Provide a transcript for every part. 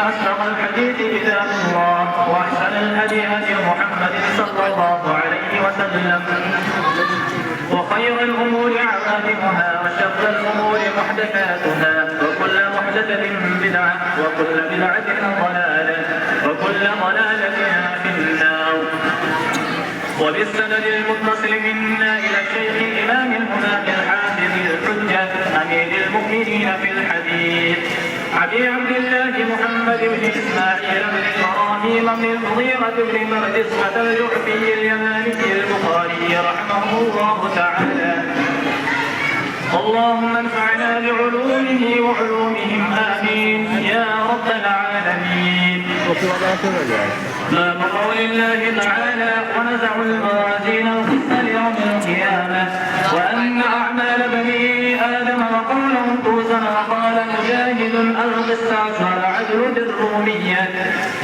أصدق الحديث كتاب الله وأحسن الهدي هدي محمد صلى الله عليه وسلم وخير الأمور عوامها وشر الأمور محدثاتها وكل محدثة بدعة وكل بدعة ضلالة وكل ضلالة في النار. وبالسند المتصل منا إلى الشيخ الإمام الهدى الحافظ الحجة أمير المؤمنين في الحديث أبي عبد الله محمد بن إسماعيل بن إبراهيم بن المغيرة بن مردسة الجعفي اليماني البخاري رحمه الله تعالى. اللهم انفعنا بعلومه وعلومهم آمين يا رب العالمين. باب قول الله تعالى ونزع الموازين القسط ليوم القيامة وأن أعمال بني آدم وقولهم توزن. وقال مجاهد القسط العدل بالرومية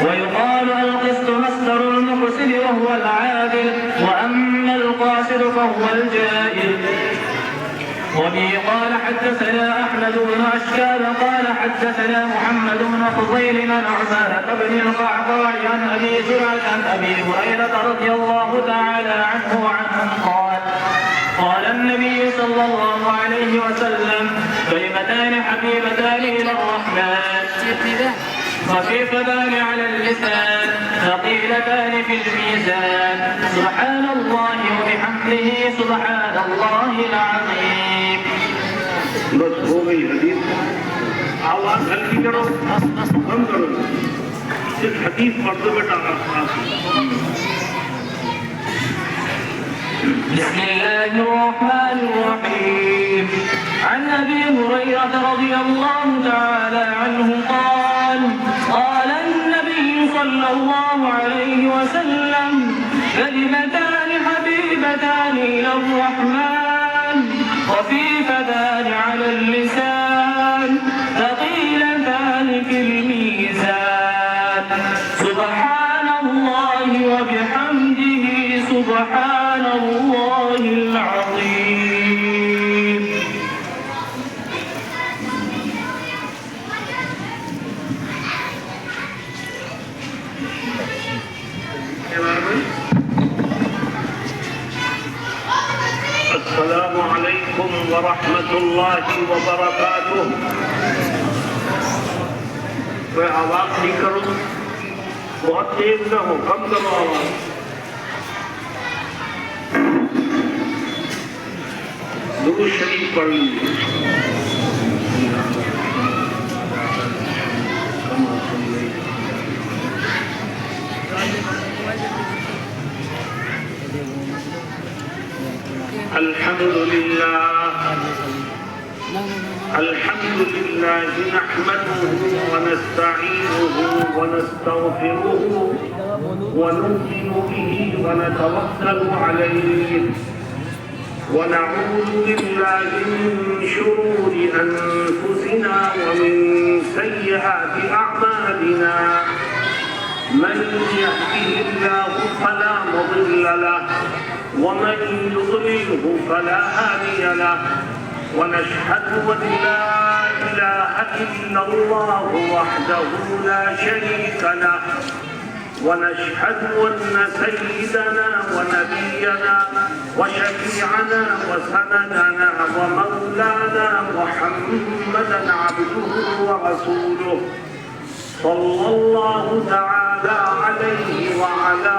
ويقال القسط مصدر المقسط وهو العادل وأما القاصد فهو الجائر. وبه قال حدثنا أحمد بن أشكال قال حدثنا محمد بن فضيل عن عبادة بن القعقاع عن أبي زرعة عن أبي هريرة رضي الله تعالى عنه وعنهم قال النبي صلى الله عليه وسلم كلمتان حبيبتان إلى الرحمن خفيفتان على اللسان ثقيلتان في الميزان سبحان الله وبحمده سبحان الله العظيم. بس ہو گئی حدیث. آواز ہلکی کرو کم کرو صرف حدیث پڑھ دو بیٹا. بسم الله الرحمن الرحيم. عن أبي هريرة رضي الله تعالى عنه قال النبي صلى الله عليه وسلم كلمتان حبيبتان إلى الرحمن خفيفتان على اللسان ثقيلتان في الميزان سبحان الله وبحمده سبحان الله العظيم. السلام علیکم ورحمۃ اللہ وبرکاتہ. کوئی آواز نہیں کرو, بہت تیز نہ ہو, کم کرو آواز. درود شریف پڑھ لیجیے. الحمد لله نحمده ونستعينه ونستغفره ونؤمن به ونتوكل عليه ونعوذ بالله من شرور أنفسنا ومن سيئات أعمالنا. من يهده الله فلا مضل له ومن يضلله فلا هادي له ونشهد أن لا إله إلا الله وحده لا شريك له ونشهد أن سيدنا ونبينا وشفيعنا وسندنا ومولانا محمدا عبده ورسوله صلى الله تعالى عليه وعلى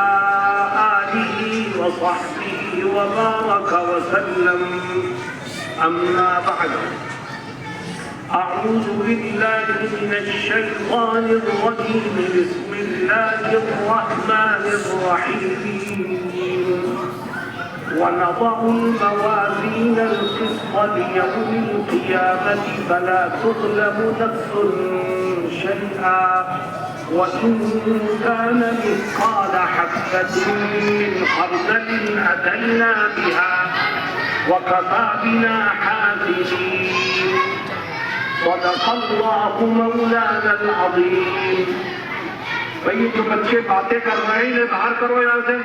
آله وصحبه وبارك وسلم. أما بعد أعوذ بالله من الشيطان الرجيم. بسم الله الرحمن الرحيم. ونضع الموازين القسط ليوم القيامة فلا تظلم نفس شيئا وإن كان مثقال حبة من خردل أتينا بها وكفى بنا حافظين. صدق الله مولانا العظيم. بھئی جو بچے باتیں کر رہے ہیں انہیں باہر کرو یہاں سے.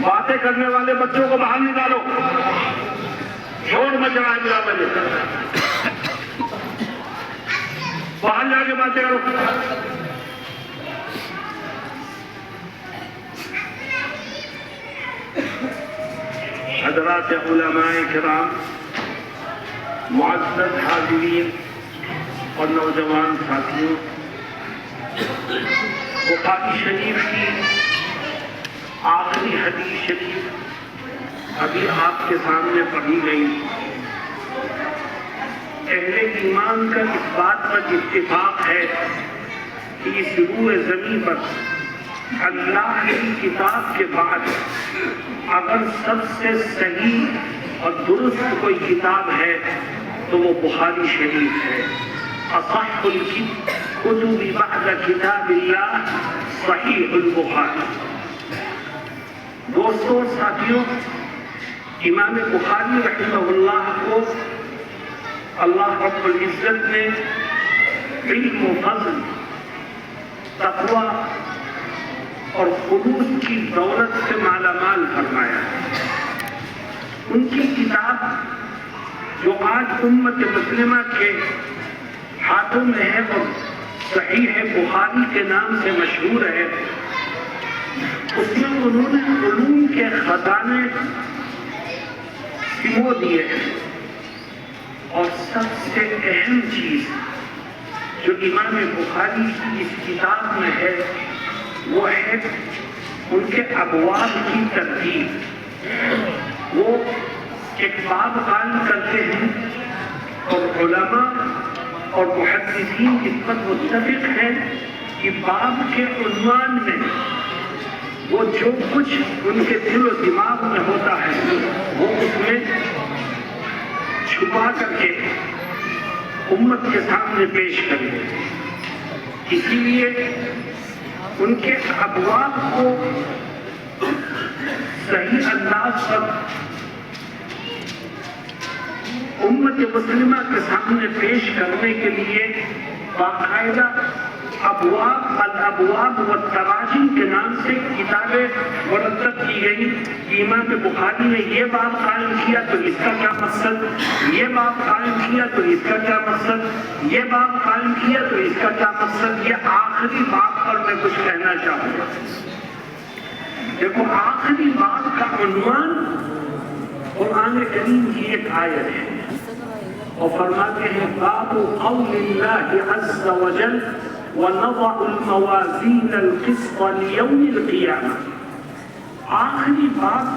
باتیں کرنے والے بچوں کو باہر نکالو. شور مچ رہا ہے میرا بجے. باہر جا کے باتیں کرو. حضرات علماء کرام، معزز حاضرین اور نوجوان ساتھیوں، بخاری شریف کی آخری حدیث شریف ابھی آپ کے سامنے پڑھی گئی۔ اہل ایمان کا اس بات پر اتفاق ہے کہ اس روح زمین پر اللہ کی کتاب کے بعد اگر سب سے صحیح اور درست کوئی کتاب ہے تو وہ بخاری شریف ہے۔ اصح الکتب بعد کتاب اللہ صحیح البخاری۔ دوستوں اور ساتھیوں، امام بخاری رحمہ اللہ کو اللہ رب العزت نے علم و فضل، تقوی اور خلوص کی دولت سے مالا مال فرمایا۔ ان کی کتاب جو آج امت مسلمہ کے ہاتھوں میں ہے وہ صحیح بخاری کے نام سے مشہور ہے۔ اس میں انہوں نے علوم کے خزانے سمو دیے ہیں، اور سب سے اہم چیز جو امام بخاری کی اس کتاب میں ہے وہ ہے ان کے ابواب کی ترتیب۔ وہ ایک باب قائم کرتے ہیں اور علماء اور محدثین اس پر متفق ہیں کہ باب کے عنوان میں وہ جو کچھ ان کے دل و دماغ میں ہوتا ہے وہ اس میں چھپا کر کے امت کے سامنے پیش کریں۔ اسی لیے ان کے ابواب کو صحیح انداز پر امت مسلمہ کے سامنے پیش کرنے کے لیے باقاعدہ ابواب الابواب والتراجم کے نام سے کتابیں مرتب کی گئی۔ امام بخاری نے یہ باب قائم کیا تو اس کا کیا مقصد، یہ باب قائم کیا تو اس کا کیا مقصد، یہ باب قائم کیا تو اس کا کیا مقصد۔ یہ آخری باب پر میں کچھ کہنا چاہوں گا۔ دیکھو، آخری باب کا عنوان قرآن کریم کی ایک آیت ہے اور فرماتے ہیں باب قول اللہ عز وجل وَنَضَعُ الْمَوَازِينَ الْقِسْطَ لِيَوْمِ الْقِيَامَةِ۔ آخری بات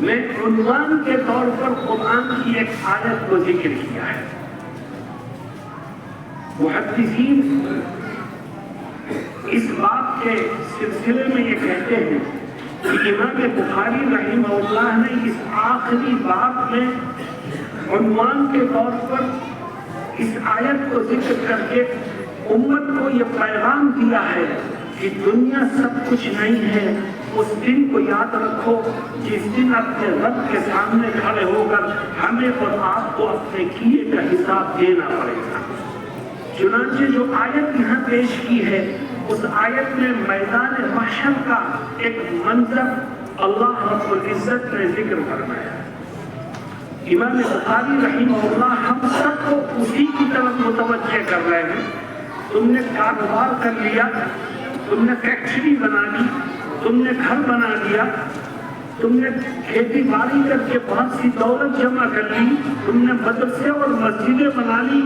میں عنوان کے طور پر قرآن کی ایک آیت کو ذکر کیا ہے۔ محدثین اس بات کے سلسلے میں یہ کہتے ہیں کہ امام بخاری رحمہ اللہ نے اس آخری باب میں عنوان کے طور پر اس آیت کو ذکر کر کے امت کو یہ پیغام دیا ہے کہ دنیا سب کچھ نہیں ہے۔ اس دن کو یاد رکھو جس دن اپنے رب کے سامنے کھڑے ہو کر ہمیں اور آپ کو اپنے کیے کا حساب دینا پڑے گا۔ چنانچہ جو آیت یہاں پیش کی ہے اس آیت میں میدان محشر کا ایک منظر اللہ رب العزت نے ذکر فرمایا۔ امام بخاری رحمہ اللہ ہم سب کو اسی کی طرف متوجہ کر رہے ہیں۔ تم نے کاروبار کر لیا، تم نے فیکٹری بنا لی، تم نے گھر بنا لیا، تم نے کھیتی باڑی کر کے بہت سی دولت جمع کر لی، تم نے مدرسے اور مسجدیں بنا لی،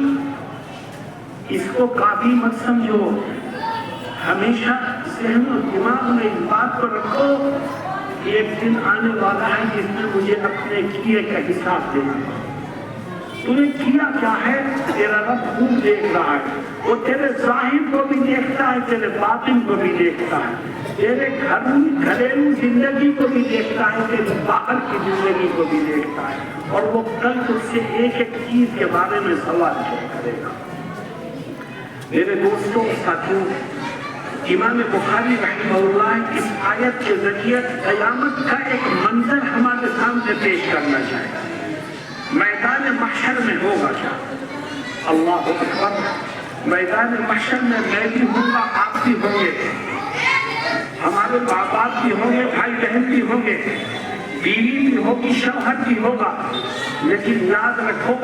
اس کو کافی مت سمجھو۔ ہمیشہ ذہن و دماغ میں اس بات کو رکھو کہ ایک دن آنے والا ہے جس میں مجھے اپنے کیے کا حساب دینا ہے۔ تم نے کیا کیا ہے تیرا رب خوب دیکھ رہا ہے۔ وہ تیرے ظاہر کو بھی دیکھتا ہے، تیرے باطن کو بھی دیکھتا ہے، تیرے گھریلو زندگی کو بھی دیکھتا ہے، تیرے باہر کی زندگی کو بھی دیکھتا ہے، اور وہ کل تجھ سے ایک ایک چیز کے بارے میں سوال کرے گا۔ میرے دوستوں ساتھیوں، امام بخاری رحمہ اللہ اس آیت کے ذریعے قیامت کا ایک منظر ہمارے سامنے پیش کرنا چاہے۔ میدان محشر میں ہوگا کیا؟ اللہ اکبر! میدان محشر میں میں بھی ہوں گا، آپ بھی ہوں گے، ہمارے باپ باپ بھی ہوں گے، بھائی بہن بھی ہوں گے، بیوی بھی ہوگی، شوہر بھی ہوگا، لیکن یاد رکھو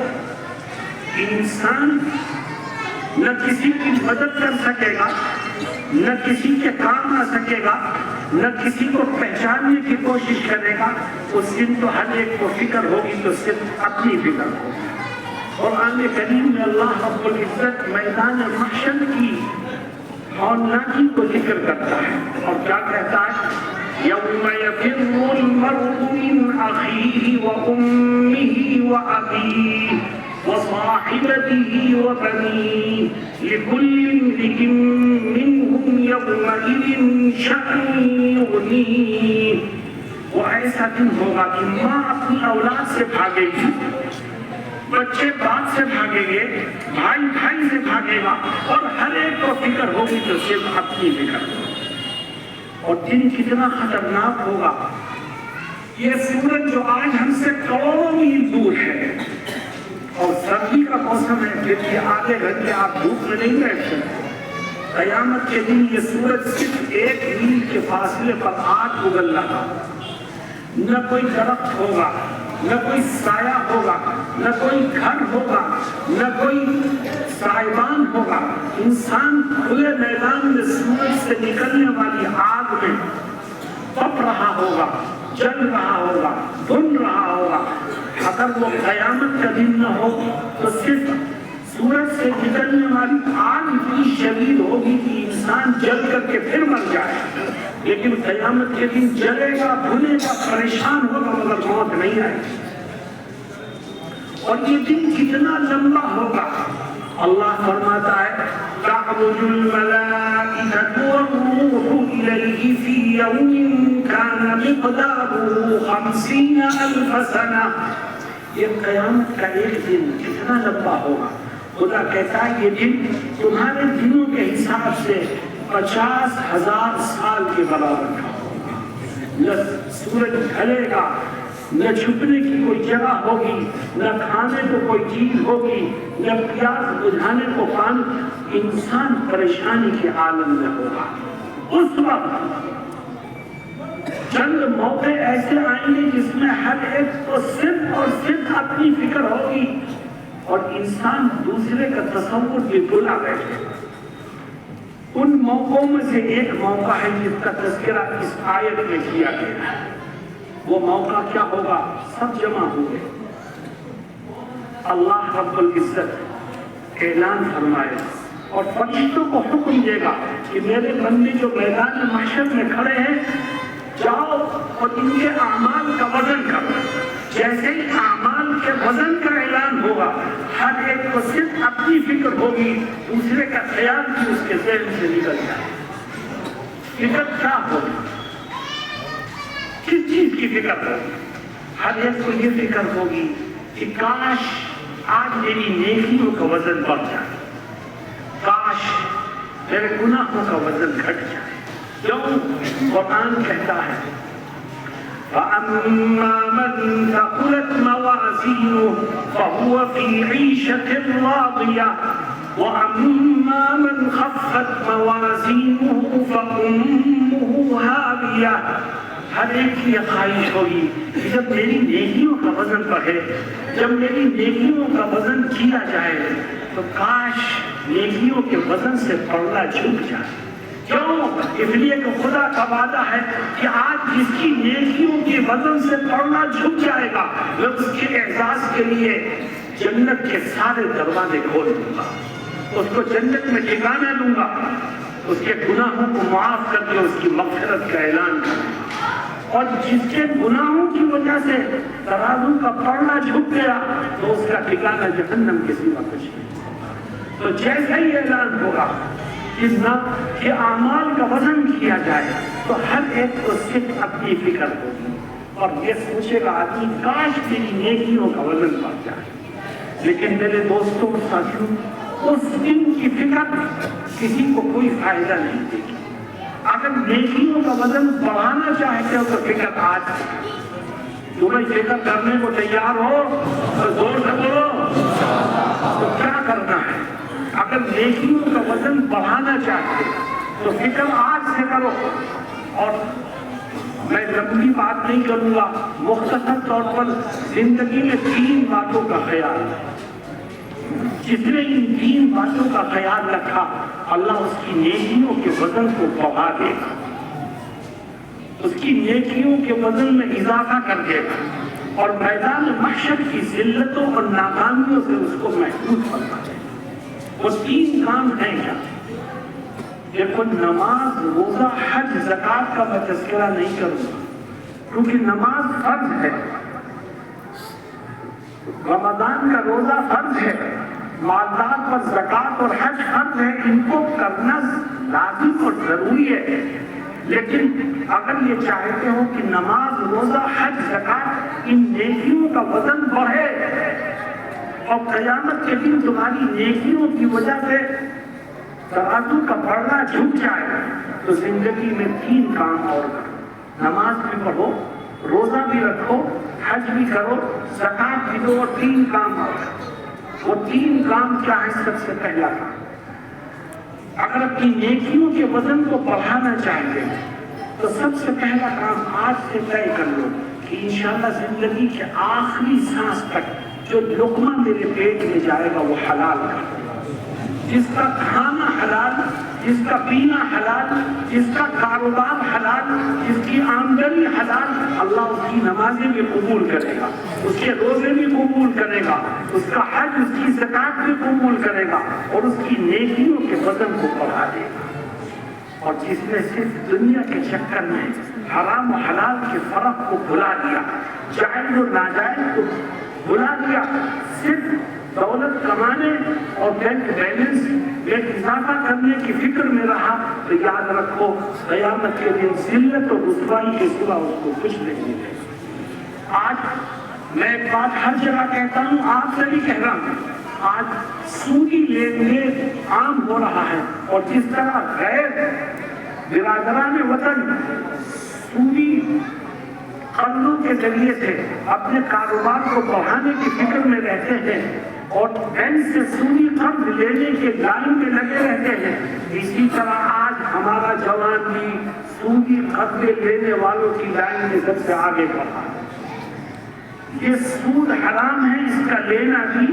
انسان نہ کسی کی مدد کر سکے گا نہ کسی کے کام آ سکے گا، نہ کسی کو پہچاننے کی کوشش کرے گا، اس دن تو ہر ایک کو فکر ہوگی تو صرف اپنی فکر ہوگی۔ قرآن کریم میں اللہ رب العزت میدان محشر کی ہولناکی کو ذکر کرتا ہے اور کیا کہتا ہے؟ یوم یفر المرء من اخیہ وامہ وابیہ وصاحبته وبنيه لكل امرئ منهم يومئذ شأن يغنيه۔ وہ ایسا دن ہوگا کہ ماں اپنی اولاد سے بھاگے گی، بچے باپ سے بھاگیں گے، بھائی بھائی سے بھاگے گا، اور ہر ایک کو فکر ہوگی تو صرف اپنی فکر ہوگی۔ اور دن کتنا خطرناک ہوگا، یہ سورج جو آج ہم سے کروڑوں میل دور ہے اور سردی کا موسم ہے، پھر بھی آدھے گھنٹے آپ دھوپ میں نہیں بیٹھ سکتے۔ قیامت کے دن یہ سورج صرف 1 میل کے فاصلے پر آگ اگل رہا، نہ کوئی درخت ہوگا، نہ کوئی سایہ ہوگا، نہ کوئی گھر ہوگا، نہ کوئی سائبان ہوگا۔ انسان کھلے میدان میں سورج سے نکلنے والی آگ میں تپ رہا ہوگا، جل رہا ہوگا، بھن رہا ہوگا۔ اگر وہ قیامت کا دن نہ ہو تو صرف سورج سے نکلنے والی آگ اتنی شدید ہوگی کہ انسان جل کر کے پھر مر جائے، لیکن قیامت کے دن جلے گا، بھنے گا، پریشان ہوگا، مگر موت نہیں آئے گی۔ اور یہ دن کتنا لمبا ہوگا، اللہ فرماتا ہے تعرج الملائکۃ والروح الیہ فی یوم کان مقدارہ 50,000 سنہ۔ یہ قیامت کا ایک دن کتنا لمبا ہوگا۔ خدا کہتا ہے یہ دن تمہارے دنوں کے حساب سے 50,000 سال کے برابر کا ہوگا۔ نہ سورج ڈھلے گا، نہ چھپنے کی کوئی جگہ ہوگی، نہ کھانے کو کوئی چیز ہوگی، نہ پیاس بجھانے کو پانی۔ انسان پریشانی کے عالم میں ہوگا۔ اس وقت چند موقع ایسے آئیں گے جس میں ہر ایک کو صرف اور صرف اپنی فکر ہوگی اور انسان دوسرے کا تصور بھی بھلا بیٹھے۔ ان موقعوں میں سے ایک موقع ہے جس کا تذکرہ اس آیت میں کیا گیا ہے۔ وہ موقع کیا ہوگا؟ سب جمع ہوئے، اللہ رب العزت اعلان فرمائے اور فرشتوں کو حکم دے گا کہ میرے بندے جو میدان محشر میں کھڑے ہیں، جاؤ اور ان کے اعمال کا وزن کرو۔ جیسے ہی اعمال کے وزن کا اعلان ہوگا، ہر ایک کو صرف اپنی فکر ہوگی، دوسرے کا خیال بھی اس کے ذہن سے نکل جائے۔ فکر کیا ہوگی؟ کس چیز کی فکر ہوگی؟ ہر ایک کو یہ فکر ہوگی کہ کاش آج میری نیکیوں کا وزن بڑھ جائے، کاش میرے گناہوں کا وزن گھٹ جائے۔ کیوں؟ قرآن کہتا ہے فَأَمَّا مَنْ ثَقُلَتْ مَوَازِينُهُ فَهُوَ فِي عِيشَةٍ رَاضِيَةٍ وَأَمَّا مَنْ خَفَّتْ مَوَازِينُهُ فَأُمُّهُ هَاوِيَةٌ۔ ہر ایک کی یہ خواہش ہوگی کہ جب میری نیکیوں کا وزن بڑھے، جب میری نیکیوں کا وزن کیا جائے تو کاش نیکیوں کے وزن سے پردہ جھک جائے۔ کیوں؟ اس لیے کہ خدا کا وعدہ ہے کہ آج جس کی نیکیوں کے وزن سے پردہ جھک جائے گا، میں اس کے اعزاز کے لیے جنت کے سارے دروازے کھول دوں گا، اس کو جنت میں ٹھکانہ دوں گا، اس کے گناہوں کو معاف کر کے اس کی مغفرت کا اعلان کروں گا۔ اور جس کے گناہوں کی وجہ سے ترازو کا پردہ جھک گیا تو اس کا ٹھکانہ جہنم کے سوا کچھ نہیں۔ تو جیسا ہی اعلان ہوگا کہ اعمال کا وزن کیا جائے تو ہر ایک کو صرف اپنی فکر ہوگی اور یہ سوچے گا آدمی کاش میری نیکیوں کا وزن بڑھ جائے۔ لیکن میرے دوستوں اور ساتھیوں، اس دن کی فکر کسی کو کوئی فائدہ نہیں دے گی۔ اگر نیکیوں کا وزن بڑھانا چاہتے ہو تو فکر آج تمہیں فکر کرنے کو تیار ہو تو زور سے بولو تو کیا کرنا ہے۔ اگر نیکیوں کا وزن بڑھانا چاہتے تو فکر آج سے کرو۔ اور میں لمبی بات نہیں کروں گا، مختصر طور پر زندگی میں 3 باتوں کا خیال ہے۔ جس نے ان 3 باتوں کا خیال رکھا اللہ اس کی نیکیوں کے وزن کو بڑھا دے گا، اس کی نیکیوں کے وزن میں اضافہ کر دے گا اور میدان محشر کی ذلتوں اور ناکامیوں سے اس کو محفوظ فرما دے گا۔ وہ 3 کام ہیں کیا؟ دیکھو، نماز، روزہ، حج، زکوٰۃ کا میں تذکرہ نہیں کروں گا کیونکہ نماز فرض ہے، رمضان کا روزہ فرض ہے، مالدار پر زکوٰۃ اور حج فرض ہے، ان کو کرنا لازم اور ضروری ہے۔ لیکن اگر یہ چاہتے ہو کہ نماز، روزہ، حج، زکوٰۃ ان نیکیوں کا وزن بڑھے اور قیامت کے دن تمہاری نیکیوں کی وجہ سے ترازو کا پردہ جھک جائے، تو زندگی میں 3 کام اور کرو۔ نماز بھی پڑھو، روزہ بھی رکھو، حج بھی کرو، زکوٰۃ بھی دو، اور 3 کام اور کرو۔ وہ 3 کام کیا ہے؟ سب سے پہلا کام، اگر اپنی نیکیوں کے وزن کو بڑھانا چاہتے ہیں تو سب سے پہلا کام آج سے طے کر لو کہ انشاءاللہ زندگی کے آخری سانس تک جو لقمہ میرے پیٹ میں جائے گا وہ حلال کا، جس کا کھانا حلال، جس کا پینا حلال، جس کا کاروبار حلال، جس کی آمدنی حلال، اللہ اس کی نمازیں بھی قبول کرے گا، اس کے روزے بھی قبول کرے گا، اس کا حج، اس کی زکوٰۃ بھی قبول کرے گا اور اس کی نیکیوں کے وزن کو بڑھا دے گا۔ اور جس نے صرف دنیا کے چکر میں حرام و حلال کے فرق کو بھلا دیا، جائز و ناجائز کو بھلا دیا، صرف دولت کمانے اور بینک بیلنس میں اضافہ کرنے کی فکر میں رہا، تو یاد رکھو قیامت کے دن ذلت اور رسوائی کے سوا اس کو کچھ نہیں ملے گا۔ آج میں ایک بات ہر جگہ کہتا ہوں، آپ سے بھی کہہ رہا ہوں، آج سودی لین دین عام ہو رہا ہے، اور جس طرح غیر برادران وطن سودی قرضوں کے ذریعے سے اپنے کاروبار کو بڑھانے کی فکر میں رہتے ہیں اور بینک سے سودی قرض لینے کے لائن میں لگے رہتے ہیں، اسی طرح آج ہمارا جوان بھی سودی قرض لینے والوں کی لائن میں سب سے آگے بڑھا ہے۔ یہ سود حرام ہے، اس کا لینا بھی،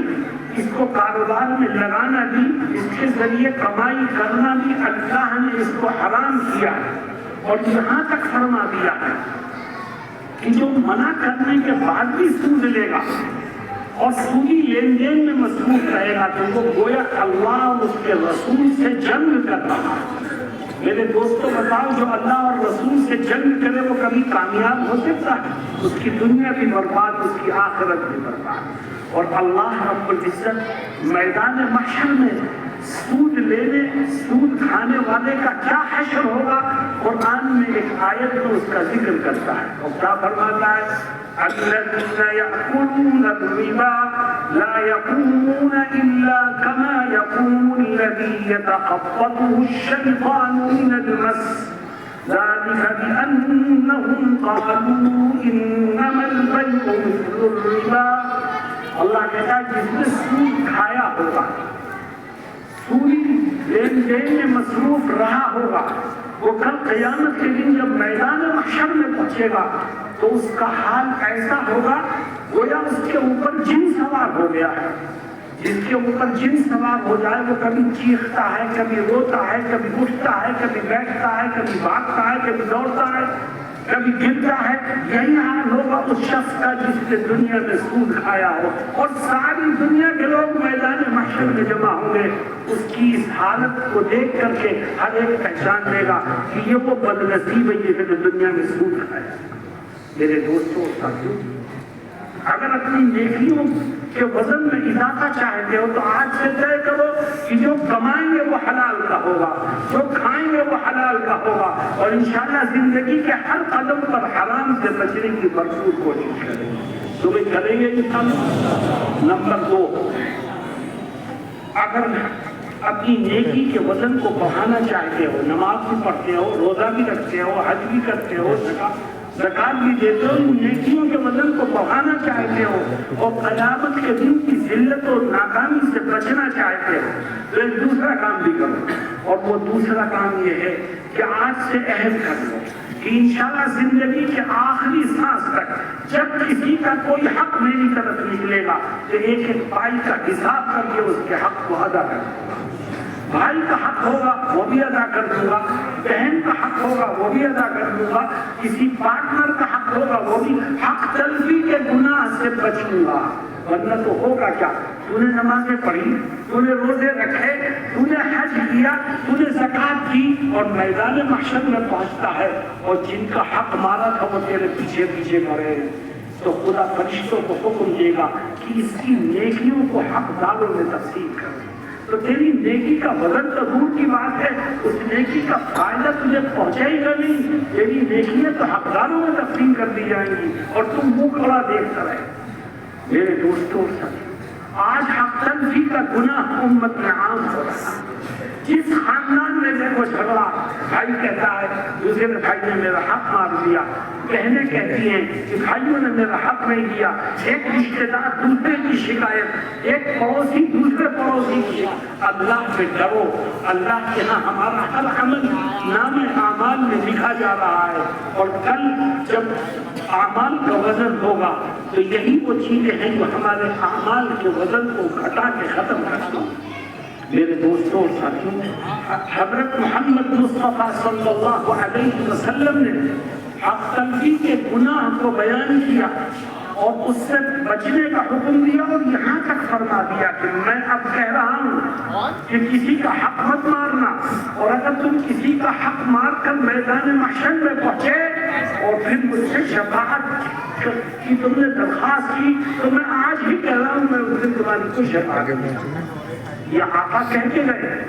اس کو کاروبار میں لگانا بھی، اس کے ذریعے کمائی کرنا بھی اللہ نے اس کو حرام کیا ہے، اور یہاں تک فرما دیا ہے کہ جو منع کرنے کے بعد بھی سود لے گا اور سودی لین دین میں مصروف رہے گا تو وہ گویا اللہ اور اس کے رسول سے جنگ کر رہا ہے۔ میرے دوستوں بتاؤ، جو اللہ اور رسول سے جنگ کرے وہ کبھی کامیاب ہو سکتا ہے؟ اس کی دنیا بھی برباد، اس کی آخرت بھی برباد۔ اور اللہ رب العزت میدان محشر میں سود لینے، سود کھانے والے کا کیا حشر ہوگا، قرآن میں ایک آیت میں اس کا ذکر کرتا ہے، اور کیا فرماتا ہے؟ الذين يأكلون الربا لا يقومون إلا كما يقوم الذي يتخبطه الشيطان من المس ذلك بأنهم قالوا إنما البيع مثل الربا۔ اللہ کہتا ہے جس نے سود کھایا ہوگا، سودی لین دین میں مصروف رہا ہوگا، وہ کل قیامت کے دن جب میدان محشر میں پہنچے گا تو اس کا حال ایسا ہوگا گویا اس کے اوپر جن سوار ہو گیا ہے۔ جس کے اوپر جن سوار ہو جائے وہ کبھی چیختا ہے، کبھی روتا ہے، کبھی اٹھتا ہے، کبھی بیٹھتا ہے، کبھی بھاگتا ہے، کبھی دوڑتا ہے، کبھی گرتا ہے۔ یہی حال ہوگا اس شخص کا جس نے دنیا میں سود کھایا ہو، اور ساری دنیا کے لوگ میدان محشر میں جمع ہوں گے۔ اس کی اس حالت کو دیکھ کر کے ہر ایک پہچان لے گا کہ یہ وہ بدنصیب ہے جس نے دنیا میں سود کھایا۔ میرے دوستوں اور ساتھیوں، اگر اپنی نیکیوں کے وزن میں اضافہ چاہتے ہو تو آج سے طے کرو کہ جو کمائیں گے وہ حلال کا ہوگا، جو کھائیں گے وہ حلال کا ہوگا، اور انشاءاللہ زندگی کے ہر قدم پر حرام سے بچنے کی بھرپور کوشش کریں گے۔ تو وہ کریں گے انشاءاللہ۔ نمبر 2، اگر اپنی نیکی کے وزن کو بڑھانا چاہتے ہو، نماز بھی پڑھتے ہو، روزہ بھی رکھتے ہو، حج بھی کرتے ہو، زکوٰۃ بھی دیتے ہو، نیکیوں کے وزن کو بڑھانا چاہتے ہو اور قیامت کے دن کی ذلت اور ناکامی سے بچنا چاہتے ہو تو ایک دوسرا کام بھی کرو، اور وہ دوسرا کام یہ ہے کہ آج سے عہد کر لو کہ انشاءاللہ زندگی کے آخری سانس تک جب کسی کا کوئی حق میری طرف نکلے گا تو ایک ایک بھائی کا حساب کر کے اس کے حق کو ادا کر دوں گا. بھائی کا حق ہوگا وہ بھی ادا کر دوں گا, بہن کا حق ہوگا وہ بھی ادا کر دوں گا, کسی پارٹنر کا حق ہوگا وہ بھی. حق تلفی کے گناہ سے بچوں گا, ورنہ تو ہوگا کیا؟ تو نے نمازیں پڑھی, تو نے روزے رکھے, تو نے حج کیا, تو نے زکوٰۃ کی, اور میدان محشر میں پہنچتا ہے اور جن کا حق مارا تھا وہ تیرے پیچھے پیچھے مرے, تو خدا فرشتوں کو حکم دے گا کہ اس کی نیکیوں کو حقداروں میں تقسیم کر. تو تیری نیکی کا وزن تو دور کی بات ہے, اس نیکی کا فائدہ تجھے پہنچے گا نہیں. تیری نیکیاں تو حقداروں میں تقسیم کر دی جائیں گی اور تم منہ کھڑا دیکھتا رہے. میرے دوستوں ساتھیوں, آج حق تلفی کا گناہ امت میں عام ہو رہا ہے. جس خاندان میں دیکھو جھگڑا, بھائی کہتا ہے دوسرے بھائی نے میرا حق مار دیا, بہنیں کہتی ہیں کہ بھائیوں نے میرا حق نہیں دیا, ایک رشتے دار دوسرے کی شکایت, ایک پڑوسی دوسرے پڑوسی کی. اللہ سے ڈرو, اللہ کے ہاں ہمارا ہر عمل نام اعمال میں لکھا جا رہا ہے, اور کل جب اعمال کا وزن ہوگا تو یہی وہ چیزیں ہیں جو ہمارے اعمال کے وزن کو گھٹا کے ختم کر دیں. میرے دوستوں اور ساتھیوں, حضرت محمد مصطفیٰ صلی اللہ علیہ وسلم نے حق تلفی کے گناہ کو بیان کیا اور اس سے بچنے کا حکم دیا, اور یہاں تک فرما دیا کہ میں اب کہہ رہا ہوں کہ کسی کا حق مت مارنا, اور اگر تم کسی کا حق مار کر میدان محشر میں پہنچے اور پھر مجھ سے شفاعت کی تم نے درخواست کی, تو میں آج ہی کہہ رہا ہوں میں اس دن تمہاری کو شفاعت کروں. یہ آقا کہہ کے گئے.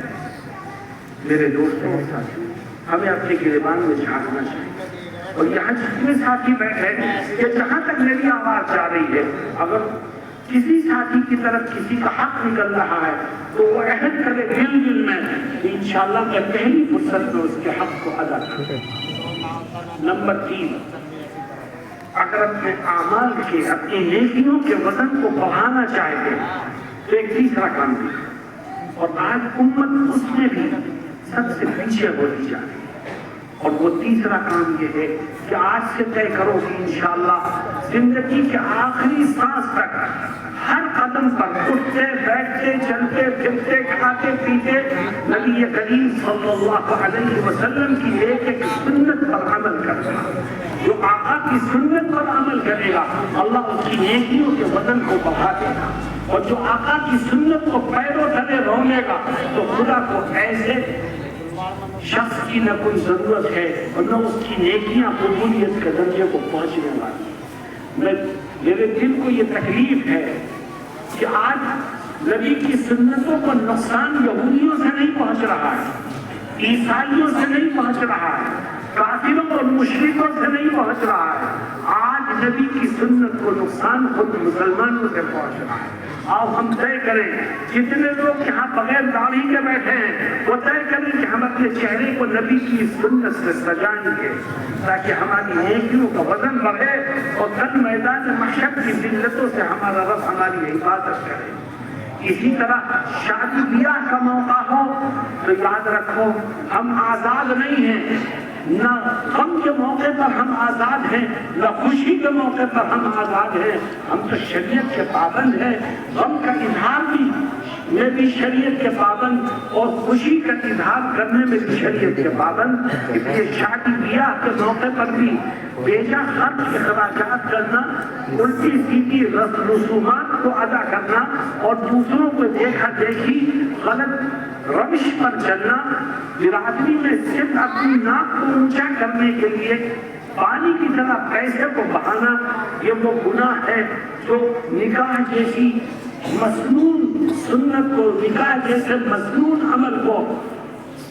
میرے دوستوں اور ساتھیوں, ہمیں اپنے گریبان میں جھانکنا چاہیے, اور یہاں جتنے ساتھی بیٹھے ہیں کہ جہاں تک میری آواز جا رہی ہے, اگر کسی ساتھی کی طرف کسی کا حق نکل رہا ہے تو وہ عہد کرے دل میں کہ انشاءاللہ میں پہلی فرصت میں اس کے حق کو ادا کروں. نمبر 3, اگر اپنے اعمال کے, اپنی نیکیوں کے وزن کو بڑھانا چاہتے ہیں تو ایک تیسرا کام بھی, اور آج امت اس میں بھی سب سے پیچھے ہوتی جا رہی ہے, اور وہ تیسرا کام یہ ہے کہ آج سے طے کرو کہ انشاءاللہ زندگی کے آخری سانس تک ہر قدم پر اٹھتے بیٹھتے چلتے پھرتے کھاتے پیتے نبی کریم صلی اللہ علیہ وسلم کی ایک ایک سنت پر عمل کرنا. جو آقا کی سنت پر عمل کرے گا اللہ اس کی نیکیوں کے وزن کو بڑھا دے گا, اور جو آقا کی سنت کو پیروں تلے رولے گا تو خدا کو ایسے شخص کی نہ کوئی ضرورت ہے اور نہ اس کی نیکیاں قبولیت کے درجے کو پہنچنے والی. میرے دل کو یہ تکلیف ہے کہ آج نبی کی سنتوں کو نقصان یہودیوں سے نہیں پہنچ رہا ہے, عیسائیوں سے نہیں پہنچ رہا ہے, کافروں اور مشرکوں سے نہیں پہنچ رہا ہے. آج نبی کی سنت کو نقصان خود مسلمانوں سے پہنچ رہا ہے. آؤ ہم طے کریں, جتنے لوگ یہاں بغیر داڑھی کے بیٹھے ہیں وہ طے کریں کہ ہم اپنے چہرے کو نبی کی سنت سے سجائیں گے تاکہ ہماری نیکیوں کا وزن بڑھے, اور کل میدان محشر کی ذلتوں سے ہمارا رب ہماری حفاظت کرے. اسی طرح شادی بیاہ کا موقع ہو تو یاد رکھو ہم آزاد نہیں ہیں, نہ غم کے موقع پر ہم آزاد ہیں, نہ خوشی کے موقع پر ہم آزاد ہیں. ہم تو شریعت کے پابند ہیں, غم کا اظہار بھی میں بھی شریعت کے پابند, اور خوشی کا اظہار کرنے میں بھی شریعت کے پابند. اس لیے شادی بیاہ کے موقع پر بھی بیجا خرچ اخراجات کرنا, الٹی سیدھی رسومات کو ادا کرنا, اور دوسروں کو دیکھا دیکھی غلط روش پر چلنا, برادری میں صرف اپنی ناک کو اونچا کرنے کے لیے پانی کی طرح پیسے کو بہانا, یہ وہ گناہ ہے جو نکاح جیسی مسنون سنت کو, نکاح جیسے مسنون عمل کو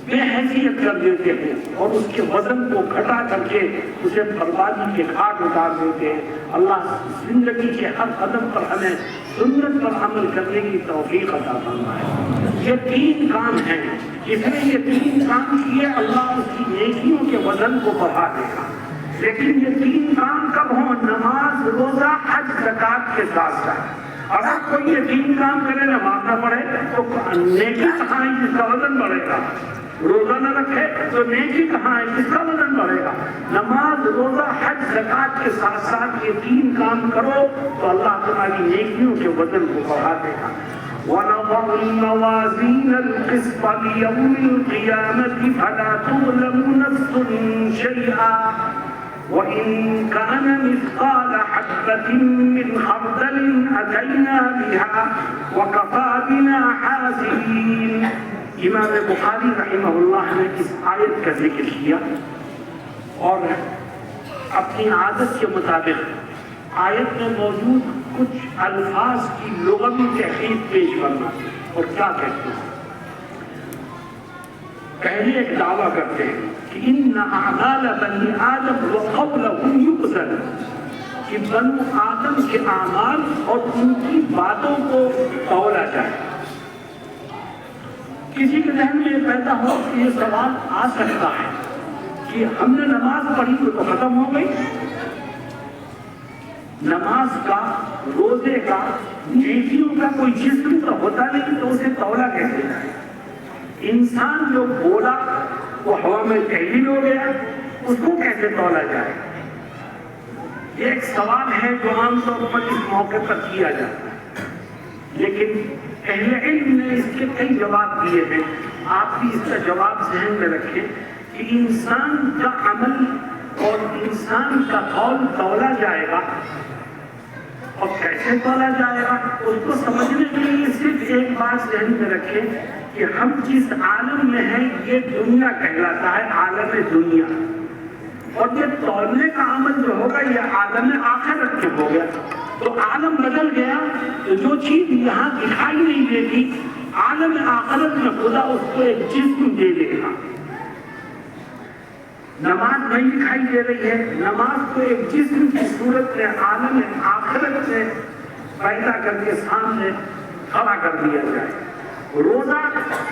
بے حیثیت کر دیتے ہیں اور اس کے وزن کو گھٹا کر کے اسے بربادی کے گھاٹ اتار دیتے ہیں. اللہ زندگی کے ہر قدم پر ہمیں سنت پر عمل کرنے کی توفیق عطا فرمائے. یہ 3 کام ہیں, جس نے یہ 3 کام کیے اللہ اس کی نیکیوں کے وزن کو بڑھا دے گا. لیکن یہ 3 کام کب ہوں؟ نماز, روزہ, حج, زکوٰۃ کے ساتھ ساتھ. اگر کوئی یہ 3 کام کرے, نماز نہ پڑھے تو نیکی کہاں جس کا وزن بڑھے گا. روزہ نہ رکھے تو نیکی کہاں ہے؟ کس کا وزن بڑھے گا؟ نماز، روزہ، حج، زکات کے ساتھ ساتھ یہ 3 کام کرو تو اللہ تمہاری نیکیوں کے وزن کو بڑھا دے گا۔ وَنَضَعُ الْمَوَازِينَ الْقِسْطَ لِيَوْمِ الْقِيَامَةِ فَلَا تُظْلَمُ نَفْسٌ شَيْئًا وَإِنْ كَانَ مِثْقَالَ حَبَّةٍ مِّنْ خَرْدَلٍ أَتَيْنَا بِهَا وَكَفَىٰ بِنَا حَاسِبِينَ۔ امام بخاری رحمہ اللہ نے اس آیت کا ذکر کیا اور اپنی عادت کے مطابق آیت میں موجود کچھ الفاظ کی لغوی تحقیق پیش کرنا۔ اور کیا کہتے ہیں؟ پہلے ایک دعویٰ کرتے ہیں کہ ان اعمال بنی آدم وقولهم یقزل، کہ بنو آدم کے اعمال اور ان کی باتوں کو تولا جائے۔ کسی کے ذہن میں یہ پیدا ہو کہ یہ سوال آ سکتا ہے کہ ہم نے نماز پڑھی تو ختم ہو گئی؟ نماز کا، روزے کا، نیکیوں کا کوئی جسم تو ہوتا نہیں تو اسے تولا کہتے ہیں۔ انسان جو بولا وہ ہوا میں تحلیل ہو گیا، اس کو کیسے تولا جائے؟ یہ ایک سوال ہے جو عام طور پر اس موقع پر کیا جاتا ہے، لیکن اہل علم نے اس کے کئی جواب دیے ہیں۔ آپ بھی اس کا جواب ذہن میں رکھیں کہ انسان کا عمل اور انسان کا قول تولا جائے گا، اور کیسے تولا جائے گا اس کو سمجھنے کے لیے صرف ایک بات ذہن میں رکھیں کہ ہم جس عالم میں ہیں یہ دنیا کہلاتا ہے، عالم دنیا، اور یہ تولنے کا عمل جو ہوگا یہ عالم آخرت میں ہو گیا۔ تو عالم بدل گیا تو جو چیز یہاں دکھائی نہیں دیتی، عالم آخرت میں خدا اس کو ایک جسم دے دے گا۔ نماز نہیں دکھائی دے رہی ہے، نماز کو ایک جسم کی صورت میں عالم آخرت میں پیدا کر کے سامنے کھڑا کر دیا جائے۔ روزہ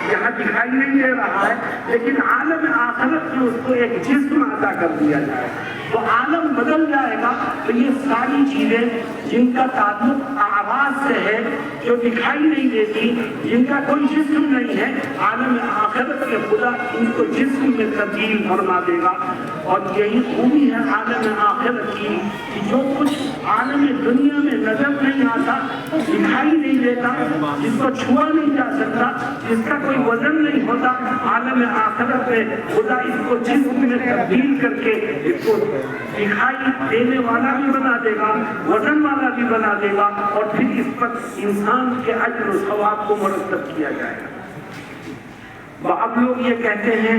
یہاں دکھائی نہیں دے رہا ہے لیکن عالم آخرت میں اس کو ایک جسم عطا کر دیا جائے تو عالم بدل جائے گا۔ تو یہ ساری چیزیں جن کا تعلق آواز سے ہے، جو دکھائی نہیں دیتی، جن کا کوئی جسم نہیں ہے، عالم آخرت میں خدا ان کو جسم میں تبدیل فرما دے گا۔ اور یہی خوبی ہے عالم آخرت کی کہ جو کچھ عالم دنیا میں نظر نہیں آتا، دکھائی نہیں دیتا، جس کو چھوا نہیں جا سکتا، جس کا کوئی وزن نہیں ہوتا، عالم آخرت میں خدا اس کو جسم میں تبدیل کر کے اس کو دکھائی دینے والا بھی بنا دے گا، وزن والا بھی بنا دے گا، اور پھر اس پر انسان کے اجر و ثواب کو مرتب کیا جائے گا۔ اب لوگ یہ کہتے ہیں،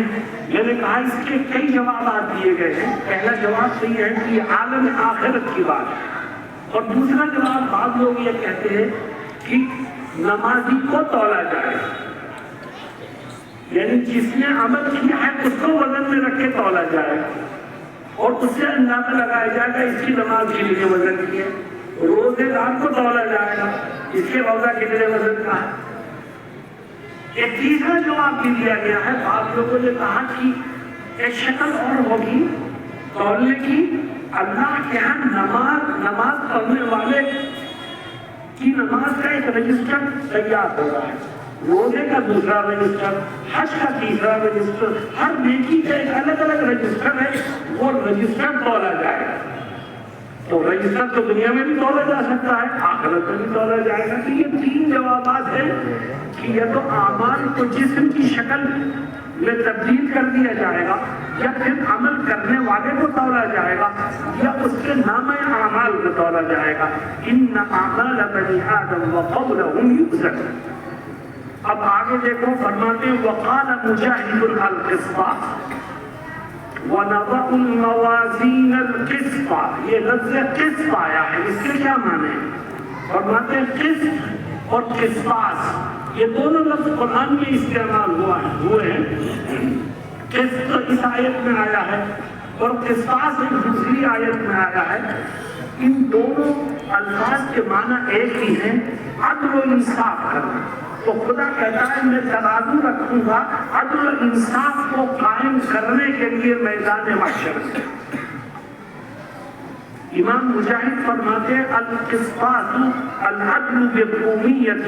میں نے کہا اس کے کئی جوابات دیے گئے ہیں۔ پہلا جواب تو یہ ہے کہ یہ عالم آخرت کی بات ہے، اور دوسرا جواب بعض لوگ یہ کہتے ہیں کہ نمازی کو تولا جائے، یعنی جس نے عمل کیا ہے اس کو وزن میں رکھ کے تولا جائے اور اس سے اندازہ لگایا جائے گا اس کی نماز کے لیے وزن کی ہے۔ روزے دار کو تولا جائے گا، اس کے روزہ کتنے وزن کا ہے۔ ایک تیسرا جواب بھی دیا گیا ہے، بعض لوگوں نے کہا کہ ایک شکل اور ہوگی تولنے کی، اللہ کے ہاں نماز پڑھنے والے کی نماز کا ایک رجسٹر تیار ہو رہا ہے، روزے کا دوسرا رجسٹر، حج کا تیسرا رجسٹر، ہر نیکی کا ایک الگ الگ رجسٹر ہے، وہ رجسٹر تولا جائے گا۔ تو رجسٹر تو دنیا میں بھی تولا جا سکتا ہے، آخرت میں بھی تولا جائے گا۔ تو یہ 3 جوابات ہیں کہ یا تو اعمال کو جسم کی شکل میں تبدیل کر دیا جائے گا، یا پھر عمل کرنے والے کو تولا جائے گا، یا اس کے نام اعمال کو تولا جائے گا۔ ان اعمال بنی آدم وقولهم یقزل۔ اب آگے دیکھو، فرماتے ہیں وقال مجاہد القسط وَنَضَعُ الْمَوَازِينَ الْقِسْطَ۔ یہ لفظ قسط آیا ہے، اس کے کیا معنی ہیں؟ فرماتے ہیں قسط اور قسطاس، یہ دونوں لفظ قرآن میں استعمال ہوئے ہیں۔ قسط اس آیت میں آیا ہے اور قسطاس ایک دوسری آیت میں آیا ہے۔ ان دونوں الفاظ کے معنی ایک ہی ہیں، عدل و انصاف کرنا۔ تو خدا کہتا ہے میں ترازو رکھوں گا عدل و انصاف کو قائم کرنے کے لیے میدان محشر میں۔ امام مجاہد فرماتے ہیں القسطاس العدل بالقومیت،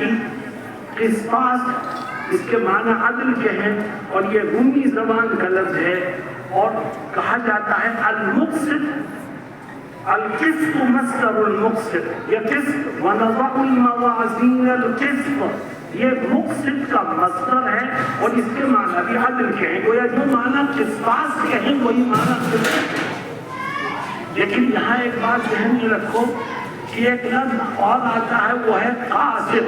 قسطاس اس کے معنی عدل کے ہیں اور یہ رومی زبان کا لفظ ہے اور کہا جاتا ہے المقسط القسط مصدر المقسط یہ قسط ونضع الموازین القسط یہ مقسط کا مصدر ہے اور اس کے معنی بھی عدل کے ہیں گویا جو معنی قسطاس کے ہیں وہی معنی قسط ہے لیکن یہاں ایک بات ذہن میں رکھو کہ ایک لفظ اور آتا ہے وہ ہے قاسط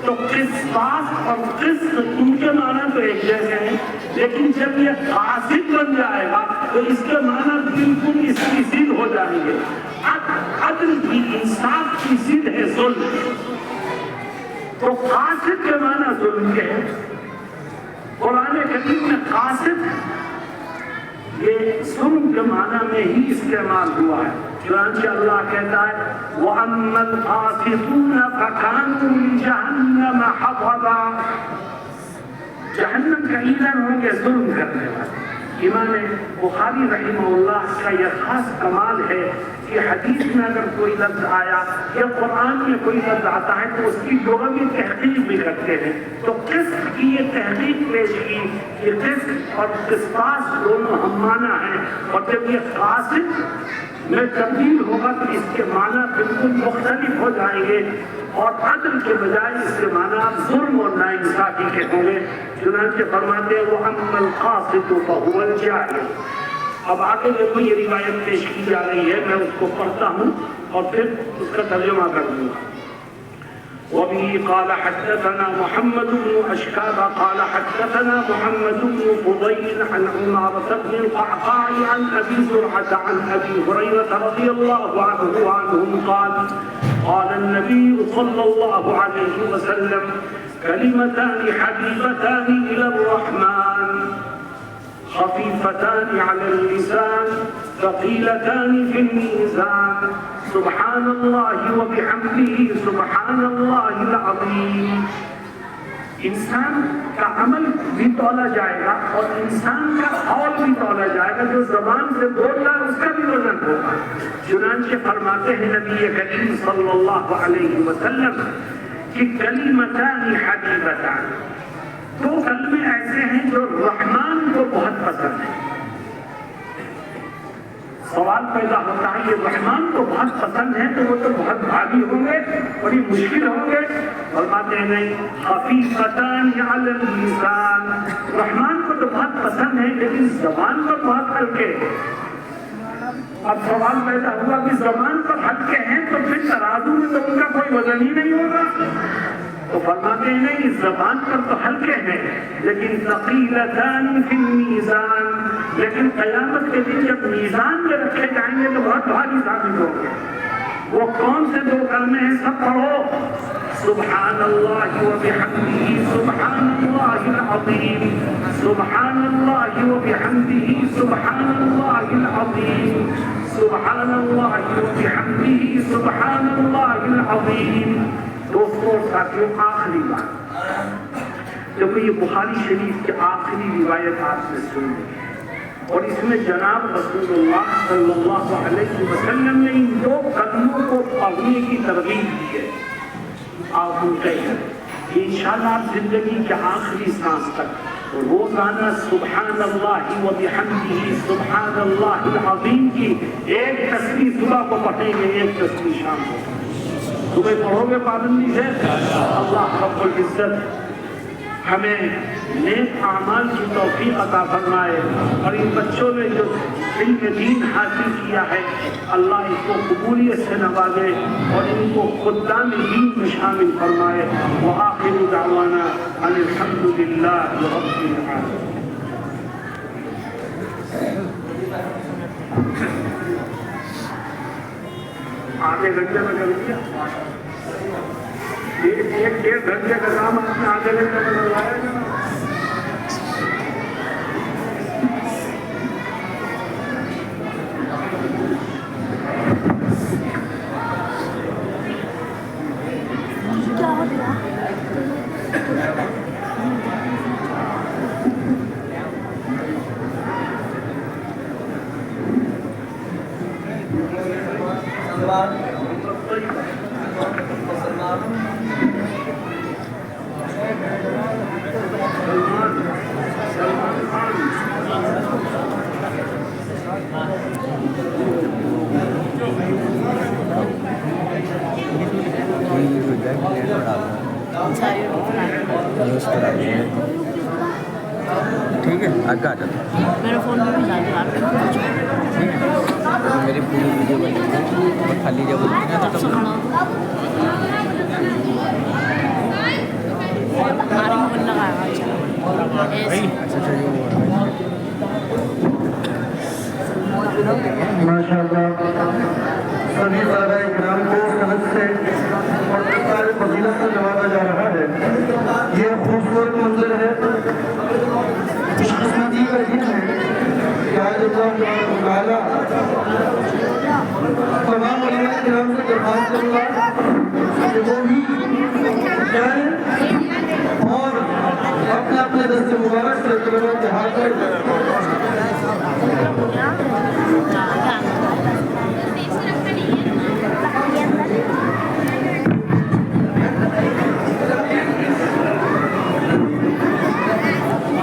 تو قسطاس اور قسط ان کے معنی تو ایک جیسے ہیں لیکن جب یہ قاسط بن جائے گا تو اس کے معنی بالکل اس کی ضد ہو جائیں گے عدل کی انصاف کی ضد ہے ظلم تو قاسط کے معنی ظلم کے ہیں قرآن کریم میں قاسط یہ ظلم کے معنی میں ہی استعمال ہوا ہے چنانچہ اللہ کہتا ہے وَأَمَّا الْقَاسِطُونَ فَكَانُوا لِجَهَنَّمَ حَطَبًا جہنم کا ایندھن ہوں گے ظلم کرنے والے امام بخاری رحمہ اللہ کا یہ خاص کمال ہے کہ حدیث میں اگر کوئی لفظ آیا یا قرآن میں کوئی لفظ آتا ہے تو اس کی لغوی تحقیق بھی کرتے ہیں تو قسط کی یہ تحقیق پیش کی کہ قسط اور قسطاس دونوں ہم معنی ہیں اور جب یہ قاسط میں تبدیل ہوگا تو اس کے معنی بالکل مختلف ہو جائیں گے اور عدل کے بجائے اس کے معنی ظلم اور ناانصافی کے ہوں گے چنانچہ فرماتے ہیں وَأَمَّا الْقَاسِطُ فَهُوَ الْجَاهِلُ اب آگے دیکھو یہ روایت پیش کی جا رہی ہے میں اس کو پڑھتا ہوں اور پھر اس کا ترجمہ کر دوں گا وَبِهِ قَالَ حَدَّثَنَا مُحَمَّدُ بْنُ أَشْكَابَ قَالَ حَدَّثَنَا مُحَمَّدُ بْنُ فُضَيْلٍ عَنْ عُمَارَةَ بْنِ الْقَعْقَاعِ عَنْ أَبِي زُرْعَةَ عَنْ أَبِي هُرَيْرَةَ رَضِيَ اللَّهُ عَنْهُمْ قَالَ قال النبي صلى الله عليه وسلم كلمتان حبيبتان إلى الرحمن خفيفتان على اللسان ثقيلتان في الميزان سبحان الله وبحمده سبحان الله العظيم انسان کا عمل بھی تولا جائے گا اور انسان کا قول بھی تولا جائے گا جو زبان سے بول رہا ہے اس کا بھی وزن ہوگا چنانچہ فرماتے ہیں نبی کریم صلی اللہ علیہ وسلم کہ کلمتان حبیبتان دو کلمے ایسے ہیں جو رحمان کو بہت پسند ہیں سوال پیدا ہوتا ہے یہ رحمان کو بہت پسند ہے تو وہ تو بہت بھاری ہوں گے بڑی مشکل ہوں گے فرماتے ہیں نہیں خفیفتان علی اللسان رحمان کو تو بہت پسند ہے لیکن زبان پر بہت ہلکے اب سوال پیدا ہوا کہ زبان پر ہلکے ہیں تو پھر ترازو میں تو ان کا کوئی وزن ہی نہیں ہوگا تو فرماتے ہیں نہیں زبان پر تو ہلکے ہیں لیکن ثقیلتان فی المیزان لیکن قیامت کے دن جب میزان میں رکھے جائیں گے تو بہت بھاری ثابت ہوں گے وہ کون سے دو کلمے ہیں سب پڑھو سبحان اللہ وبحمدہ سبحان اللہ العظیم سبحان اللہ وبحمدہ سبحان اللہ العظیم سبحان اللہ وبحمدہ سبحان اللہ العظیم دوستوں ساتھیوں آخری بات دیکھو یہ بخاری شریف کی آخری روایت آپ نے سن لی اور اس میں جناب رسول اللہ صلی اللہ علیہ وسلم نے ان دو قدموں کو پڑھنے کی ترغیب دی ہے آپ ان کہیں کہ انشاءاللہ آپ زندگی کے آخری سانس تک روزانہ سبحان اللہ وبحمدہ سبحان اللہ العظیم کی ایک تسبیح صبح کو پڑھیں گے ایک تسبیح شام کو صبح پڑھو گے پابندی سے اللہ رب العزت ہمیں نیک اعمال کی توفیق عطا فرمائے اور ان بچوں نے جو علم دین حاصل کیا ہے اللہ اس کو قبولیت سے نوازے اور ان کو خدام دین میں شامل فرمائے وآخر دعوانا ان الحمد للہ رب العالمین آدھے گھنٹے میں کر دیا ایک ڈیڑھ گھنٹے کا کام آپ نے آدھے گھنٹے میں کروایا کیا ہو گیا مسلمان اس طرح ٹھیک ہے آگے آ جاتا میرے فون میں بھی زیادہ ٹھیک ہے میری پوری ویڈیو بن گئی اور خالی جب ہوتی ہے نا تو ماشاء اللہ سبھی صحابہ اکرام کو صحت سے اور سارے فضیلت سے نوازا جا رہا ہے. یہ خوبصورت منظر ہے. خوش قسمتی کا دن ہے کہ آج اللہ تعالیٰ تمام علماء اکرام سے درخواست کروں گا کہ وہ بھی جائیں اور اپنے اپنے دست مبارک سے کلمہ کے ہاتھ میں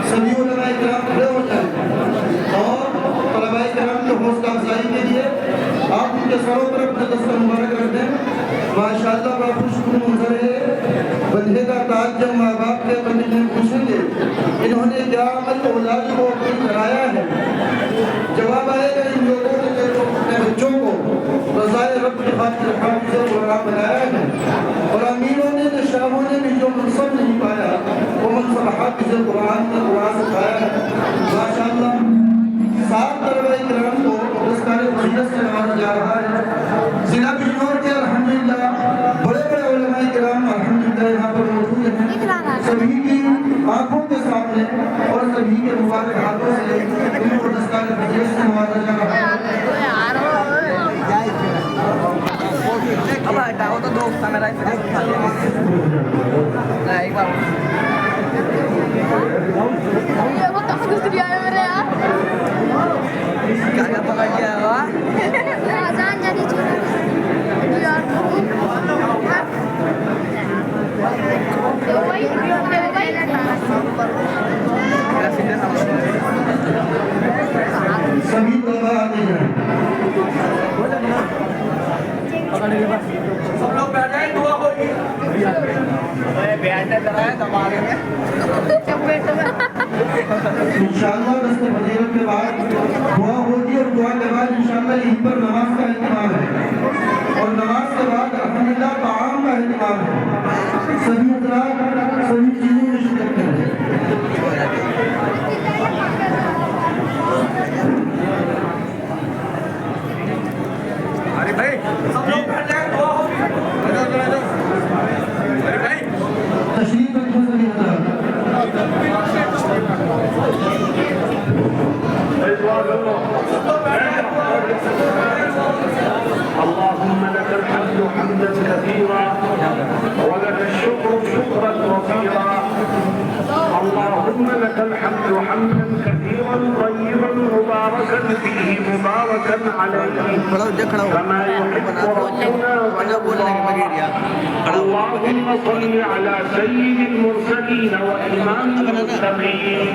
سبھی علماء اکرام کھڑے ہو جائیں اور طلباء اکرام کی حوصلہ افزائی کے لیے آپ ان کے سروں پر اپنا دستہ مبارک رکھ دیں. ماشاءاللہ بڑا خوشگوار منظر ہے. بندے کا تاج جب ماں باپ کے بندے میں پوچھیں گے انہوں نے کیا عمل اولاد کو اپنی کرایا ہے, جواب آئے گا ان لوگوں نے اپنے بچوں کو رضائے رب کی خاطر حافظ قرآن بنایا ہے. اور امینوں نے شاہوں نے بھی جو منصب نہیں پایا وہ منصب حافظ قرآن نے قرآن سے پایا ہے. ماشاءاللہ 7 طلباء اکرام کو دستار فضیلت سے نوازا جا رہا ہے. ضلع بجنور کے الحمدللہ بڑے بڑے علماء اکرام الحمدللہ یہاں پر موجود ہیں. سبھی کی آنکھوں کے سامنے اور سبھی کے مبارک ہاتھوں سے ان کو دستار فضیلت سے نوازا جا رہا ہے. اب ہٹاؤ تو 2 کیمرہ ایک بار وہ تو دوسری آئے میرے یار کیا پکڑ گیا ہوا آزان جانی چاہیے یار سبھی طلباء آتے ہیں. سب لوگ بیٹھ جائیں دعا ہوگی بیٹھنے طرح ہے دماغے میں انشاءاللہ دست فضیلت کے بعد دعا ہوگی اور دعا کے بعد انشاءاللہ یہیں پر نماز کا اہتمام ہے اور نماز کے بعد الحمدللہ طعام کا اہتمام ہے. سبھی حضرات سبھی چیزوں میں شرکت کریں. ارے بھائی سب لوگ بیٹھ جائیں دعا ہوگی ارے بھائی تشریف رکھیں سبھی حضرات. اللهم لك الحمد حمدا كثيرا ولك الشكر شكرا وفيرا. اللهم لك الحمد حمدا كثيرا طيبا مباركا فيه مباركا عليه كما يحب ربنا ويرضى. اللهم صل على سيد المرسلين وإمام المتقين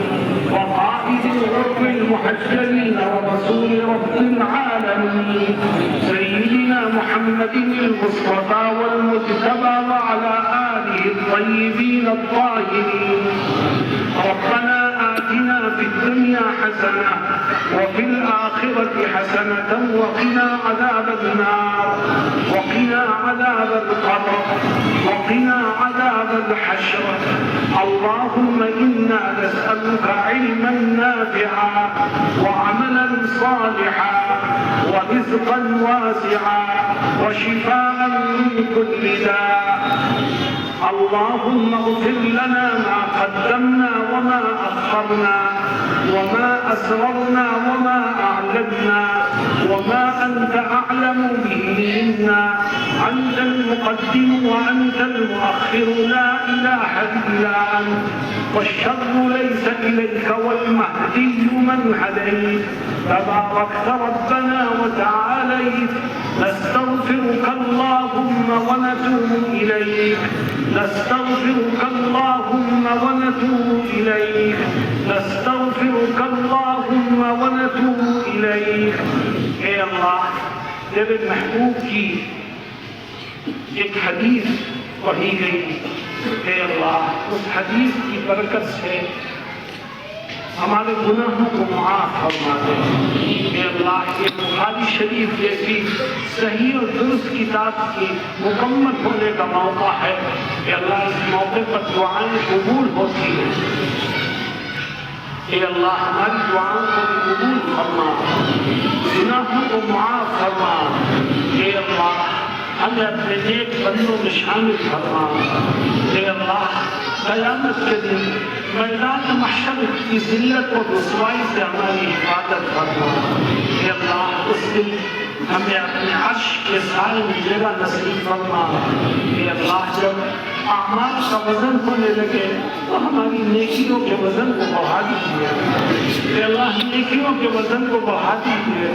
وقائد الغر المحجلين ورسول رب العالمين سيدنا محمد المصطفى والمجتبى وعلى آله الطيبين الطاهرين. ربنا آتنا في الدنيا حسنة وفي الآخرة حسنة وقنا عذاب النار وقنا عذاب القبر وقنا عذاب الحشر. اللهم إنا نسألك علما نافعا وعملا صالحا ورزقا واسعا وشفاء من كل داء. اللهم اغفر لنا ما قدمنا وما أخرنا وما أسررنا وما أعلنا وما أنت أعلم به منا. أنت المقدم وأنت المؤخر لا إله إلا أنت والشر ليس إليك والمهدي من هديت. تباركت ربنا وتعاليت. نستغفرك اللهم ونتوب إليك. نستغفرك اللهم ونتوب إليك. نستغفرك اللهم ونتوب إليك. اے اللہ تیرے محبوب کی ایک حدیث پڑھی گئی اے اللہ اس حدیث کی برکت سے ہمارے گناہوں کو معاف فرما دے۔ اے اللہ یہ بخاری شریف جیسی صحیح اور درست کتاب کی مکمل ہونے کا موقع ہے۔ اے اللہ اس موقع پر دعائیں قبول ہوتی ہیں۔ اے اللہ ہماری دعاؤں کو بھی قبول فرما، گناہوں کو معاف فرما۔ اے اللہ ہمیں اپنے نیک بندوں میں شامل فرما۔ اے اللہ قیامت کے دن میدان محشر کی ذلت اور رسوائی سے ہماری حفاظت فرما۔ اے اللہ اس دن ہمیں اپنے عرش کے سائے میں جگہ نصیب فرما۔ اے اللہ جب اعمال کا وزن ہونے لگے تو ہماری نیکیوں کے وزن کو بڑھا دیجیے۔ اے اللہ نیکیوں کے وزن کو بڑھا دیجیے۔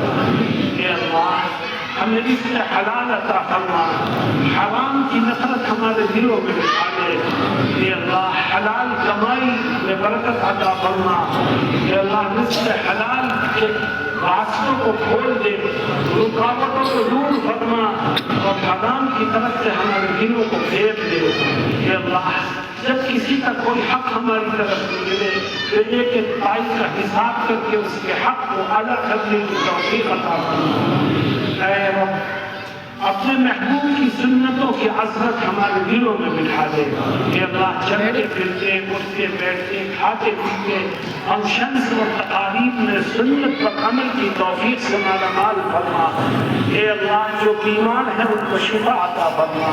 اے اللہ ہمیں رزق حلال عطا فرما، حرام کی نفرت ہمارے دلوں میں بٹھا دے۔ اے اللہ حلال کمائی میں برکت عطا فرما۔ اے اللہ رزق حلال کے راستوں کو کھول دے، رکاوٹوں کو دور فرما اور حرام کی طرف سے ہمارے دلوں کو پھیر دے۔ اے اللہ جب کسی کا کوئی حق ہماری طرف سے ملے تو ایک ایک پائی کا حساب کر کے اس کے حق کو ادا کرنے کی توفیق عطا فرما۔ اے رب اپنے محبوب کی سنتوں کی عظمت ہمارے دلوں میں بٹھا دے۔ اے اللہ چلتے پھرتے اٹھتے بیٹھتے کھاتے پیتے فنکشنز اور تقاریب میں سنت پر عمل کی توفیق سے مالا مال فرما۔ اے اللہ جو بیمار ہیں ان کو شفا عطا فرما،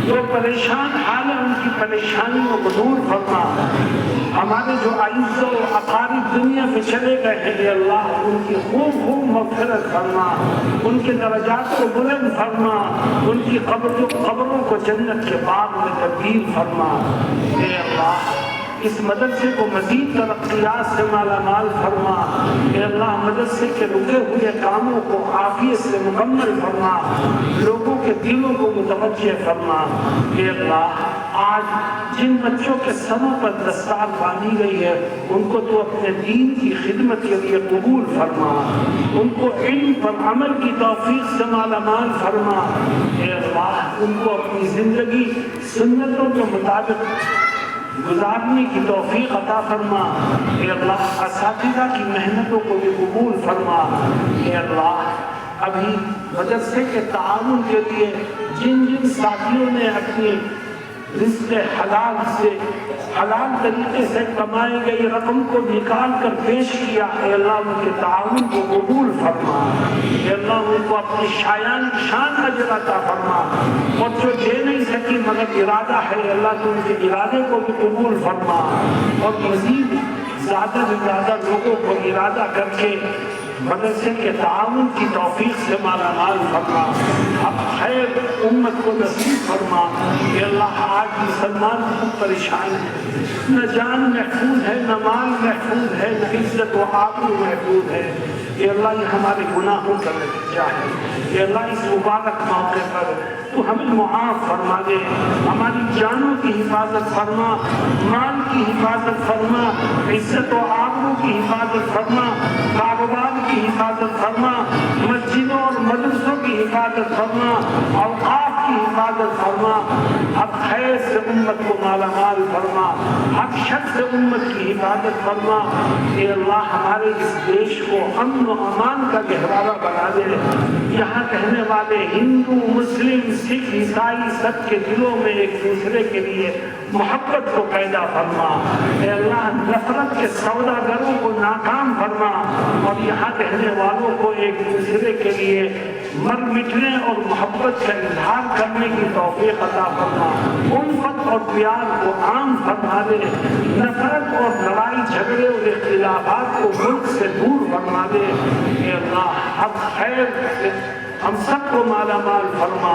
جو پریشان حال ہیں ان کی پریشانیوں کو دور فرما۔ ہمارے جو اعزاء و اقارب دنیا میں چلے گئے ہیں اے اللہ ان کی خوب مغفرت فرما، ان کے درجات کو بلند فرما، ان کی قبروں کو جنت کے باغ میں تبدیل فرما۔ اے اللہ اس مدرسے کو مزید ترقیات سے مالا مال فرما۔ اے اللہ مدرسے کے رکے ہوئے کاموں کو عافیت سے مکمل فرما، لوگوں کے دلوں کو متوجہ فرما۔ اے اللہ آج جن بچوں کے سروں پر دستار باندھی گئی ہے ان کو تو اپنے دین کی خدمت کے لیے قبول فرما، ان کو علم پر عمل کی توفیق سے مالا مال فرما۔ اے اللہ ان کو اپنی زندگی سنتوں کے مطابق گزارنے کی توفیق عطا فرما۔ اے اللہ اساتذہ کی محنتوں کو بھی قبول فرما۔ اے اللہ ابھی مدرسے کے تعاون کے لیے جن جن ساتھیوں نے اپنی رزق حلال سے حلال طریقے سے کمائی گئی رقم کو نکال کر پیش کیا، اے اللہ ان کے تعاون کو قبول فرما۔ اے اللہ ان کو اپنی شان اجر عطا فرما، اور جو دے نہیں سکی مگر ارادہ ہے اے اللہ تو ان کے ارادے کو بھی قبول فرما، اور مزید زیادہ سے زیادہ لوگوں کو ارادہ کر کے مدرسے کے تعاون کی توفیق سے مالا مال فرما۔ اب خیر امت کو نصیب فرما۔ کہ اللہ آج مسلمان بہت پریشان ہے، نہ جان محفوظ ہے، نہ مال محفوظ ہے، نہ عزت و آبرو محفوظ ہے۔ کہ اللہ یہ ہمارے گناہوں کا نتیجہ ہے۔ کہ اللہ اس مبارک موقع پر تو ہمیں معاف فرما دے، ہماری جانوں کی حفاظت فرما، مال کی حفاظت فرما، عزت و آبرو کی حفاظت فرما، کاروبار کی حفاظت فرما، مسجدوں اور مدرسوں کی حفاظت فرما، اوقاف کی حفاظت فرما، ہر خیر سے امت کو مالا مال فرما، ہر شر سے امت کی حفاظت فرما۔ اے اللہ ہمارے اس دیش کو امن و امان کا گہوارہ بنا دے، یہاں رہنے والے ہندو مسلم سکھ عیسائی سب کے دلوں میں ایک دوسرے کے لیے محبت کو پیدا فرما۔ اے اللہ نفرت کے سوداگروں کو ناکام فرما، اور یہاں رہنے والوں کو ایک دوسرے کے لیے مر مٹنے اور محبت کا اظہار کرنے کی توفیق عطا فرما، الفت اور پیار کو عام فرما دے، نفرت اور لڑائی جھگڑے اور اختلافات کو ملک سے دور فرما دے۔ اے اللہ ہر خیر سے ہم سب کو مالا مال فرما،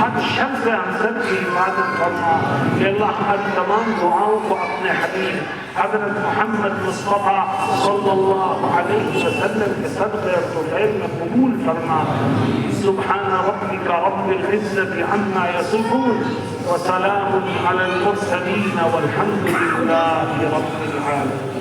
ہر شر سے ہم سب کی حفاظت فرما۔ کہ اللہ ہماری تمام دعاؤں کو اپنے حبیب حضرت محمد مصطفیٰ صلی اللہ علیہ وسلم کے صدقے اور طفیل میں قبول فرما۔ سبحان ربک رب العزت عما یصفون وسلام علی المرسلین والحمد للہ رب العالمین۔